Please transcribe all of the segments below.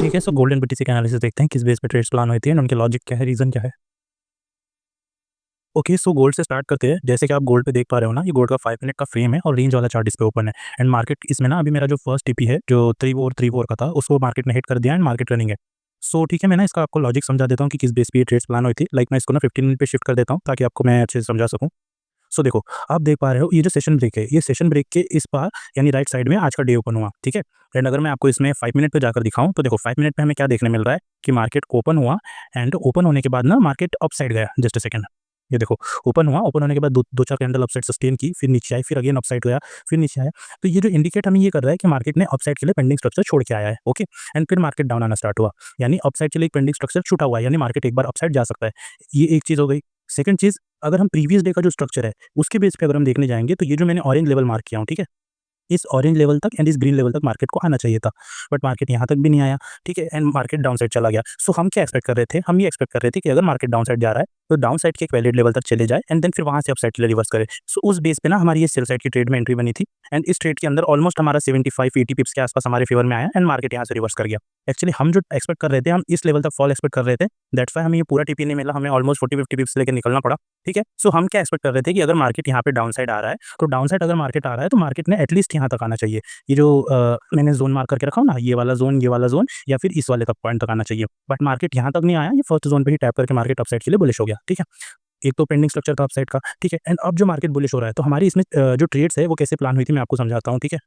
ठीक है, so gold and BTC का एनालिसिस देखते हैं, किस बेस पे ट्रेड्स प्लान होती है एंड उनके लॉजिक क्या है, रीज़न क्या है। ओके, सो गोल्ड से स्टार्ट करते हैं। जैसे कि आप गोल्ड पे देख पा रहे हो ना, ये गोल्ड का 5 मिनट का फ्रेम है और रेंज वाला चार्ट इस पे ओपन है एंड मार्केट इसमें ना अभी मेरा जो फर्स्ट टीपी है, जो 3434 का था, उसको मार्केट ने हिट कर दिया एंड मार्केट रनिंग है। सो ठीक है, मैं ना इसका आपको लॉजिक समझा देता हूँ कि किस बेस पे ये ट्रेड्स प्लान हुई थी। लाइक मैं इसको ना 15 मिनट पे शिफ्ट कर देता हूँ ताकि आपको मैं अच्छे से समझा सकूँ। सो देखो, आप देख पा रहे हो ये जो सेशन ब्रेक है, ये सेशन ब्रेक के इस पार यानी राइट साइड में आज का डे ओपन हुआ, ठीक है? एंड अगर मैं आपको इसमें 5 मिनट पे जाकर दिखाऊँ तो देखो 5 मिनट पे हमें क्या देखने मिल रहा है कि मार्केट ओपन हुआ एंड ओपन होने के बाद ना मार्केट अप साइड गया। जस्ट अ सेकंड, ये देखो ओपन हुआ, ओपन होने के बाद 2-4 कैंडल अप साइड सस्टेन की, फिर नीचे आई, फिर अगेन अप साइड गया, फिर नीचे आया। तो ये जो इंडिकेट हमें ये कर रहा है कि मार्केट ने अप साइड के लिए पेंडिंग स्ट्रक्चर छोड़ के आया है, ओके? एंड फिर मार्केट डाउन आना स्टार्ट हुआ, यानी अप साइड के लिए एक पेंडिंग स्ट्रक्चर छूटा हुआ है, यानी मार्केट एक बार अप साइड जा सकता है। ये एक चीज़ हो गई। सेकंड चीज़, अगर हम प्रीवियस डे का जो स्ट्रक्चर है, उसके बेस पे अगर हम देखने जाएँगे, तो ये जो मैंने ऑरेंज लेवल मार्क किया हूँ, ठीक है? इस ऑरेंज लेवल तक एंड इस ग्रीन लेवल तक मार्केट को आना चाहिए था, बट मार्केट यहाँ तक भी नहीं आया, ठीक है? एंड मार्केट डाउन साइड चला गया। सो हम क्या एक्सपेक्ट कर रहे थे? हम ये एक्सपेक्ट कर रहे थे कि अगर मार्केट डाउन साइड जा रहा है, तो डाउन साइड के एक वैलिड लेवल तक चले जाए एंड देन फिर वहाँ से अप साइड के लिए रिवर्स करे। सो उस बेस पे ना हमारी ये सेल साइड की ट्रेड में एंट्री बनी थी एंड इस ट्रेड के अंदर ऑलमोस्ट हमारा 75-80 पिप्स के आसपास हमारे फेवर में आया एंड मार्केट यहाँ से रिवर्स कर गया। एक्चुअली हम जो एक्सपेक्ट कर रहे थे, हम इस लेवल तक फॉल एक्सपेक्ट कर रहे थे, दैट्स व्हाई हमें ये पूरा टीपी नहीं मिला, हमें ऑलमोस्ट 40-50 पिप्स लेके निकलना पड़ा, ठीक है? सो हम क्या एक्सपेक्ट कर रहे थे कि अगर मार्केट यहाँ पे डाउन साइड आ रहा है, तो डाउन साइड अगर मार्केट आ रहा है, तो मार्केट ने एटलीस्ट यहाँ तक आना चाहिए। ये जो मैंने ज़ोन मार्क करके रखा हूँ ना, ये वाला ज़ोन या फिर इस वाले तक पॉइंट तक आना चाहिए। बट मार्केट यहाँ तक नहीं आया, ये फर्स्ट ज़ोन पे ही टैप करके मार्केट अपसाइड के लिए बुलिश हो गया, ठीक है? एक तो पेंडिंग स्ट्रक्चर था अपसाइड का, ठीक है? एंड अब जो मार्केट बुलिश हो रहा है, तो हमारी इसमें जो ट्रेड्स है, वो कैसे प्लान हुई थी, मैं आपको समझाता हूँ, ठीक है?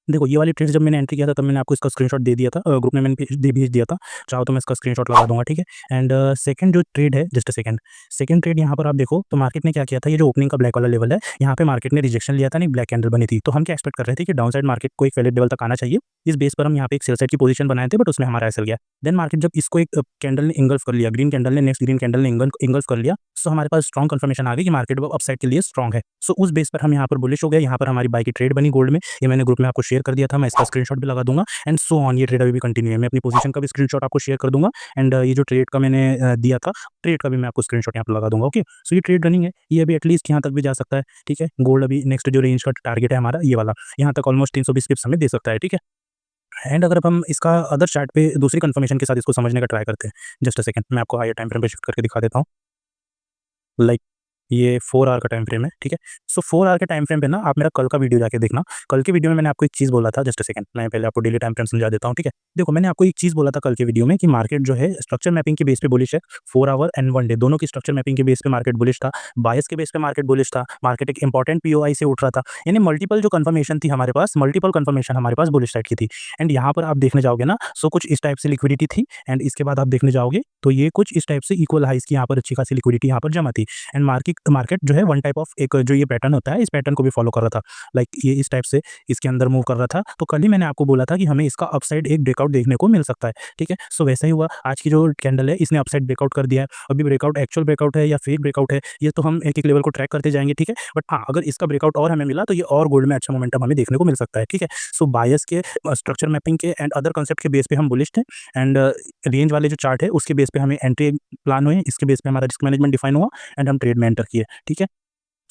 देखो, ये वाली ट्रेड्स जब मैंने एंट्री किया था, तब मैंने आपको इसका स्क्रीनशॉट दे दिया था, ग्रुप में मैंने भेज दिया था। चाहो तो मैं इसका स्क्रीनशॉट लगा दूँगा, ठीक है? एंड सेकंड जो ट्रेड है, just a second, second trade यहाँ पर आप देखो, तो मार्केट ने क्या किया था, ये जो ओपनिंग का ब्लैक वाला लेवल है, यहाँ पे मार्केट ने रिजेक्शन लिया था, नहीं ब्लैक कैंडल बनी थी। तो हम क्या एक्सपेक्ट कर रहे थे कि डाउन साइड मार्केट को एक वैलिड लेवल तक आना चाहिए। इस बेस पर हम यहाँ पे एक सेल साइड की पोजीशन बनाए थे, बट उसमें हमारा एसएल गया। देन मार्केट जब इसको एक कैंडल ने इंगल्फ कर लिया, ग्रीन कैंडल ने, नेक्स्ट ग्रीन कैंडल ने इंगल्फ कर लिया, सो हमारे पास स्ट्रॉन्ग कंफर्मेशन आ गई कि मार्केट अब अपसाइड के लिए स्ट्रॉन्ग है। सो उस बेस पर हम यहाँ पर बुलिश हो गए, यहाँ पर हमारी बाय की ट्रेड बनी गोल्ड में। ये मैंने ग्रुप में आपको शेयर कर दिया था, मैं इसका स्क्रीनशॉट भी लगा दूँगा एंड सो ऑन। ये ट्रेड अभी भी कंटिन्यू है। मैं अपनी पोजीशन का भी स्क्रीनशॉट आपको शेयर कर दूँगा एंड ये जो ट्रेड का मैंने दिया था, ट्रेड का भी मैं आपको स्क्रीनशॉट यहाँ पे लगा दूँगा, ओके? सो ये ट्रेड रनिंग है, ये अभी एटलीस्ट यहाँ तक भी जा सकता है, ठीक है? गोल्ड अभी नेक्स्ट जो रेंज का टारगेट है हमारा, ये वाला, यहाँ तक ऑलमोस्ट 320 पिप्स हमें दे सकता है, ठीक है? एंड अगर अब हम इसका अदर चार्ट पे दूसरी कंफर्मेशन के साथ इसको समझने का ट्राई करते हैं, जस्ट अ सेकंड, मैं आपको हायर टाइम फ्रेम पे शिफ्ट करके दिखा देता हूँ। लाइक ये 4 आवर का टाइम फ्रेम है, ठीक है? सो 4 आवर के टाइम फ्रेम पे ना आप मेरा कल का वीडियो जाके देखना। कल के वीडियो में मैंने आपको एक चीज़ बोला था, जस्ट अ सेकंड, मैं पहले आपको डेली टाइम फ्रेम समझा देता हूँ, ठीक है? देखो, मैंने आपको एक चीज़ बोला था कल के वीडियो में कि मार्केट जो है स्ट्रक्चर मैपिंग के बेस पे बुलिश है। 4 आवर एंड 1 डे दोनों की स्ट्रक्चर मैपिंग के बेस पे मार्केट बुलिश था, बायस के बेस पे मार्केट बुलिश था, मार्केट एक इंपॉर्टेंट पीओआई से उठ रहा था। यानी मल्टीपल जो कंफर्मेशन थी हमारे पास, मल्टीपल कंफर्मेशन हमारे पास बुलिश साइड की थी। एंड यहाँ पर आप देखने जाओगे ना, सो कुछ इस टाइप से लिक्विडिटी थी एंड इसके बाद आप देखने जाओगे तो ये कुछ इस टाइप से इक्वल हाइज़ की यहाँ पर अच्छी खासी लिक्विडिटी यहाँ पर जमा थी। एंड मार्केट मार्केट जो है वन टाइप ऑफ एक जो ये पैटर्न होता है, इस पैटर्न को भी फॉलो कर रहा था। लाइक ये इस टाइप से इसके अंदर मूव कर रहा था। तो कल ही मैंने आपको बोला था कि हमें इसका अपसाइड एक ब्रेकआउट देखने को मिल सकता है, ठीक है? सो वैसा ही हुआ, आज की जो कैंडल है इसने अपसाइड ब्रेकआउट कर दिया है। अभी ब्रेकआउट एक्चुअल ब्रेकआउट है या फेक ब्रेकआउट है, ये तो हम एक-एक लेवल को ट्रैक करते जाएँगे, ठीक है? बट हाँ, अगर इसका ब्रेकआउट और हमें मिला तो ये और गोल्ड में अच्छा मोमेंटम हमें देखने को मिल सकता है, ठीक है? सो बायस के स्ट्रक्चर मैपिंग के एंड अदर कांसेप्ट के बेस पे हम बुलिश थे एंड रेंज वाले जो चार्ट है उसके बेस पे हमें एंट्री प्लान हुए, इसके बेस पे हमारा रिस्क मैनेजमेंट डिफाइन हुआ एंड हम ट्रेड में एंटर किए, ठीक है?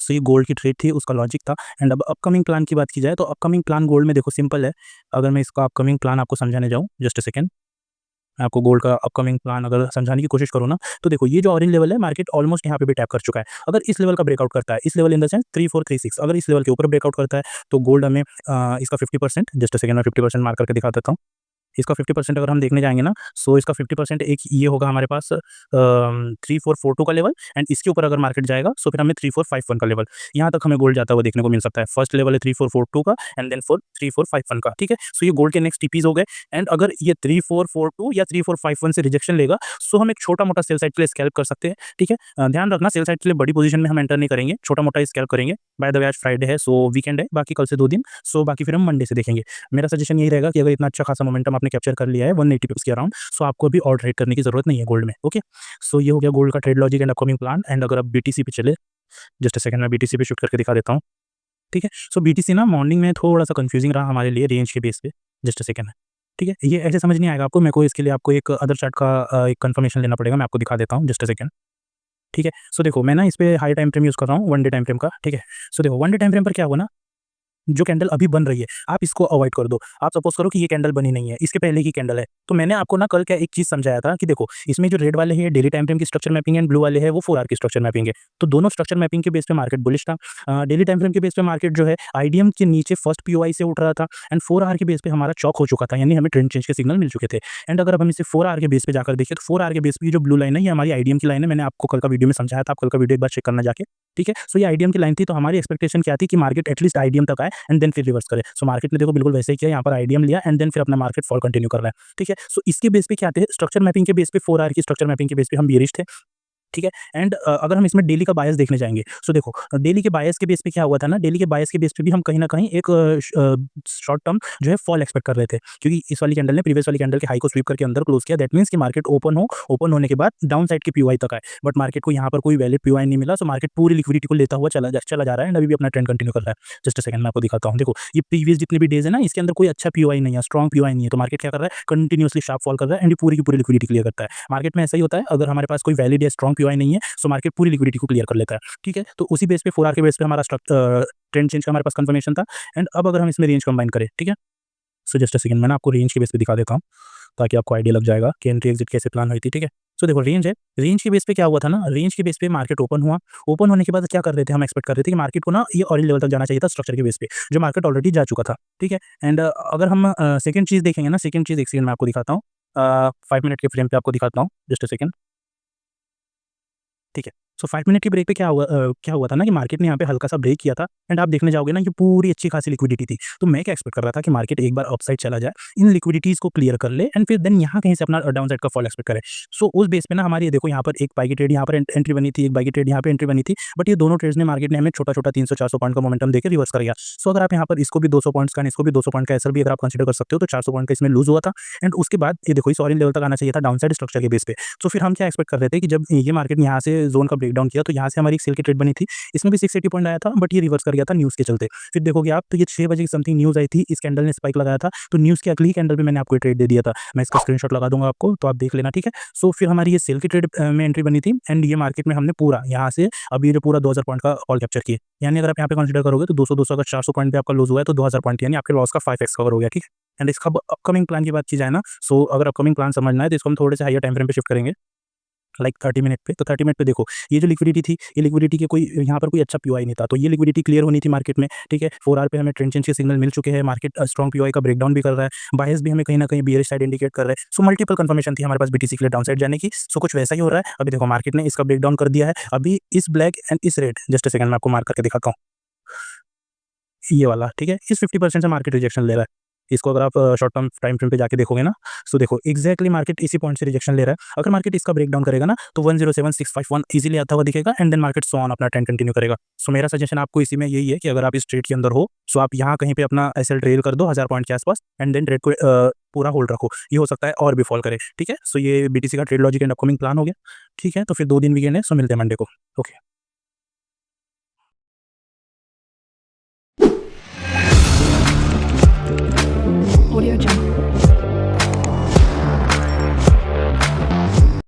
सो ये गोल्ड की ट्रेड थी, उसका लॉजिक था। एंड अब अपकमिंग प्लान की बात की जाए तो अपकमिंग प्लान गोल्ड में देखो सिंपल है। अगर मैं इसका अपकमिंग प्लान आपको समझाने जाऊँ, जस्ट अ सेकंड, मैं आपको गोल्ड का अपकमिंग प्लान अगर समझाने की कोशिश करूँ ना, तो देखो ये जो ऑरेंज लेवल है मार्केट ऑलमोस्ट यहाँ पे भी टैप कर चुका है। अगर इस लेवल का ब्रेकआउट करता है, इस लेवल इन द सेंस 3436, अगर इस लेवल के ऊपर ब्रेकआउट करता है, तो गोल्ड हमें इसका 50%, जस्ट अ सेकंड, मैं 50% मार्क करके दिखा देता हूँ। इसका 50% अगर हम देखने जाएँगे ना, सो इसका 50% एक ये होगा हमारे पास 3442 का लेवल एंड इसके ऊपर अगर मार्केट जाएगा, सो फिर हमें 3451 का लेवल, यहाँ तक हमें गोल्ड जाता हुआ देखने को मिल सकता है। फर्स्ट लेवल है 3442 का एंड देन फोर 3451 का, ठीक है? सो ये गोल्ड के नेक्स्ट टीपीज़ हो गए एंड अगर ये 3442 या 3451 से रिजेक्शन लेगा, सो हम एक छोटा-मोटा सेल साइड के लिए स्कैल्प कर सकते हैं, ठीक है? ध्यान रखना, सेल साइड के लिए बड़ी पोजीशन में हम एंटर नहीं करेंगे, छोटा-मोटा ही स्कैल्प करेंगे। बाय द वे आज फ्राइडे है, सो वीकेंड है, बाकी कल से 2 दिन, सो बाकी फिर हम मंडे से देखेंगे। मेरा सजेशन यही रहेगा कि अगर इतना अच्छा खासा मोमेंटम आपने कैप्चर कर लिया है 180 पिप्स के अराउंड, सो आपको अभी और ट्रेड करने की ज़रूरत नहीं है गोल्ड में, ओके? सो ये हो गया गोल्ड का trade logic and upcoming plan. And अगर आप बीटीसी पे चले, जस्ट अ सेकंड, मैं बीटीसी पे शिफ्ट करके दिखा देता हूँ, ठीक है? सो बीटीसी ना मॉर्निंग में थोड़ा-सा कन्फ्यूजिंग रहा हमारे लिए रेंज के बेस पे, जस्ट अ सेकंड, ठीक है? ये ऐसे समझ नहीं आएगा आपको, मेरे को इसके लिए आपको एक अदर चार्ट का एक कन्फर्मेशन लेना पड़ेगा, मैं आपको दिखा देता हूँ, जस्ट अ सेकंड, ठीक है? सो देखो, मैं ना इस पे हाई टाइम फ्रेम यूज़ कर रहा हूँ, 1 डे टाइम फ्रेम का, ठीक है? सो देखो 1 डे टाइम फ्रेम पर क्या हुआ ना, जो कैंडल अभी बन रही है, आप इसको अवॉइड कर दो। आप सपोज़ करो कि ये कैंडल बनी नहीं है, इसके पहले की कैंडल है। तो मैंने आपको ना कल क्या एक चीज़ समझाया था कि देखो, इसमें जो रेड वाले हैं डेली टाइम फ्रेम की स्ट्रक्चर मैपिंग एंड ब्लू वाले हैं वो 4 आवर की स्ट्रक्चर मैपिंग है। तो दोनों स्ट्रक्चर मैपिंग के बेस पे मार्केट बुलिश था। डेली टाइम फ्रेम के बेस पे मार्केट जो है आईडीएम के नीचे फर्स्ट पीओआई से उठ रहा था एंड 4 आवर के बेस पे हमारा चॉक हो चुका था, यानी हमें ट्रेंड चेंज के सिग्नल मिल चुके थे। एंड अगर अब हम इसे 4 आवर के बेस पे जाकर देखें, तो 4 आवर के बेस पे ये जो ब्लू लाइन है, ये हमारी आईडीएम की लाइन है। मैंने आपको कल का वीडियो में समझाया था, आप कल का वीडियो एक बार चेक करना जाके, ठीक है? सो ये आईडीएम की लाइन थी, तो हमारी एक्सपेक्टेशन क्या थी कि मार्केट एटलीस्ट आईडीएम तक आए एंड देन फिर रिवर्स करे। सो मार्केट ने देखो बिल्कुल वैसे ही किया, यहाँ पर आईडीएम लिया एंड देन फिर अपना मार्केट फॉल कंटिन्यू कर रहा है, ठीक है? सो इसके बेस पे क्या थे, स्ट्रक्चर मैपिंग के बेस पे 4 आवर की स्ट्रक्चर मैपिंग के बेस पे हम बेयरिश थे। ठीक है? एंड अगर हम इसमें डेली का बायस देखने जाएँगे, सो देखो डेली के बायस के बेस पे क्या हुआ था ना, डेली के बायस के बेस पे भी हम कहीं न कहीं एक शॉर्ट टर्म जो है फॉल एक्सपेक्ट कर रहे थे। क्योंकि इस वाली कैंडल ने प्रीवियस वाली कैंडल के हाई को स्वीप करके अंदर क्लोज़ किया, दैट मीन्स कि मार्केट ओपन हो, ओपन होने के बाद डाउन साइड के पीओआई तक आए। बट मार्केट को यहाँ पर कोई वैलिड पीओआई नहीं मिला, सो मार्केट पूरी लिक्विडिटी को लेता हुआ चला जा रहा है एंड अभी भी अपना ट्रेंड कंटिन्यू कर रहा है। जस्ट अ सेकंड मैं आपको दिखाता हूँ। देखो, ये प्रीवियस जितने भी डेज़ है ना, इसके अंदर कोई अच्छा पीओआई नहीं है, स्ट्रॉन्ग पीओआई नहीं है, तो मार्केट क्या कर रहा है, कंटिन्यूअसली शार्प फॉल कर रहा है एंड ये पूरी की पूरी लिक्विडिटी क्लियर करता है। मार्केट में ऐसा ही होता है, अगर हमारे पास कोई वैलिड या स्ट्रॉन्ग पीओआई नहीं है, सो मार्केट पूरी लिक्विडिटी को क्लियर कर लेता है, ठीक है? तो उसी बेस पे 4 आवर के बेस पे हमारा ट्रेंड चेंज का हमारे पास कन्फर्मेशन था एंड अब अगर हम इसमें रेंज कंबाइन करें, ठीक है? सो जस्ट अ सेकंड मैं ना आपको रेंज के बेस पे दिखा देता हूँ, ताकि आपको आइडिया लग जाएगा कि एंट्री एग्जिट कैसे प्लान हुई थी, ठीक है? सो देखो रेंज है, रेंज के बेस पे क्या हुआ था ना, रेंज के बेस पे मार्केट ओपन हुआ, ओपन होने के बाद क्या कर रहे थे, हम एक्सपेक्ट कर रहे थे कि मार्केट को ना ये ऑरेंज लेवल तक जाना चाहिए था स्ट्रक्चर के बेस पे, जो मार्केट ऑलरेडी जा चुका था, ठीक है? एंड अगर हम सेकंड चीज़ देखेंगे ना, सेकंड चीज़ एक सेकंड मैं आपको दिखाता हूँ, 5 मिनट के फ्रेम पे आपको दिखाता हूँ, जस्ट अ सेकंड। ठीक है। सो 5 मिनट की ब्रेक पे क्या हुआ था ना कि मार्केट ने यहाँ पे हल्का-सा ब्रेक किया था एंड आप देखने जाओगे ना ये पूरी अच्छी खासी लिक्विडिटी थी। तो मैं क्या एक्सपेक्ट कर रहा था कि मार्केट एक बार अपसाइड चला जाए, इन लिक्विडिटीज़ को क्लियर कर ले एंड फिर देन यहाँ कहीं से अपना डाउन साइड का फॉल एक्सपेक्ट करे। सो उस बेस पे ना हमारी ये देखो यहाँ पर एक बाय की ट्रेड यहाँ पर एंट्री बनी थी, एक बाय की ट्रेड यहाँ पे एंट्री बनी थी। बट ये दोनों ट्रेड्स ने मार्केट ने हमें छोटा-छोटा 300-400 पॉइंट का मोमेंटम देके रिवर्स कर दिया। सो अगर आप यहाँ पर इसको भी 200 पॉइंट्स का एंड इसको भी 200 पॉइंट का एसएल भी अगर आप कंसीडर कर सकते हो, तो 400 पॉइंट का इसमें लूज़ हुआ था एंड उसके बाद ये देखो इस ऑरेंज लेवल तक आना चाहिए था डाउन साइड स्ट्रक्चर के बेस पे। तो फिर हम क्या एक्सपेक्ट कर रहे थे कि जब ये मार्केट ने यहाँ से ज़ोन का ब्रेकडाउन किया, तो यहाँ से हमारी एक सेल की ट्रेड बनी थी। इसमें भी 680 पॉइंट आया था, बट ये रिवर्स कर गया था न्यूज़ के चलते। फिर देखोगे आप, तो ये 6 बजे की समथिंग न्यूज़ आई थी, इस कैंडल ने स्पाइक लगाया था, तो न्यूज़ की अगली कैंडल पे मैंने आपको ये ट्रेड दे दिया था। मैं इसका स्क्रीनशॉट लगा दूँगा आपको, तो आप देख लेना, ठीक है? सो फिर हमारी ये सेल की ट्रेड में एंट्री बनी थी एंड ये मार्केट में हमने पूरा यहाँ से अब ये जो पूरा 2000 पॉइंट का कॉल कैप्चर किए। यानी अगर आप यहाँ पे कंसीडर करोगे तो 200-200 अगर 400 पॉइंट पे आपका लॉस हुआ है, तो 2000 पॉइंट यानी आपके लॉस का 5x कवर हो गया, ठीक है? एंड इसका अब अपकमिंग प्लान की बात की जाए ना, सो अगर अपकमिंग प्लान समझना है, तो इसको हम थोड़े से हायर टाइम फ्रेम पे शिफ्ट करेंगे। लाइक 30 मिनट पे, तो 30 मिनट पे देखो, ये जो लिक्विडिटी थी, ये लिक्विडिटी के कोई यहाँ पर कोई अच्छा पीओआई नहीं था, तो ये लिक्विडिटी क्लियर होनी थी मार्केट में, ठीक है? 4 आवर पे हमें ट्रेंड चेंज के सिग्नल मिल चुके हैं, मार्केट स्ट्रॉन्ग पीओआई का ब्रेकडाउन भी कर रहा है, बायस भी हमें कहीं न कहीं बियरिश साइड इंडिकेट कर रहा है। सो मल्टीपल कन्फर्मेशन थी हमारे पास बीटीसी के लिए डाउन साइड जाने की, सो कुछ वैसा ही हो रहा है। अभी देखो मार्केट ने इसका ब्रेकडाउन कर दिया है, अभी इस ब्लैक एंड इस रेड, जस्ट अ सेकंड मैं आपको मार्क करके दिखाता हूँ। ये वाला, ठीक है? इस 50% से मार्केट रिजेक्शन ले रहा है। इसको अगर आप शॉर्ट टर्म टाइम फ्रेम पे जाके देखोगे ना, सो देखो एग्ज़ैक्टली मार्केट इसी पॉइंट से रिजेक्शन ले रहा है। अगर मार्केट इसका ब्रेकडाउन करेगा ना, तो 107651 ईज़िली आता हुआ दिखेगा and then market so on अपना ट्रेंड कंटिन्यू करेगा। सो मेरा सजेशन आपको इसी में यही है कि अगर आप इस ट्रेड के अंदर हो, सो आप यहाँ कहीं पे अपना एसएल ट्रेल कर दो 1000 पॉइंट के आसपास एंड देन ट्रेड को पूरा होल्ड रखो। ये हो सकता है और भी फॉल करे, ठीक है? सो ये बीटीसी का trade logic and upcoming plan हो गया, ठीक है? तो फिर 2 दिन वीकेंड है, सो मिलते हैं मंडे को। ओके।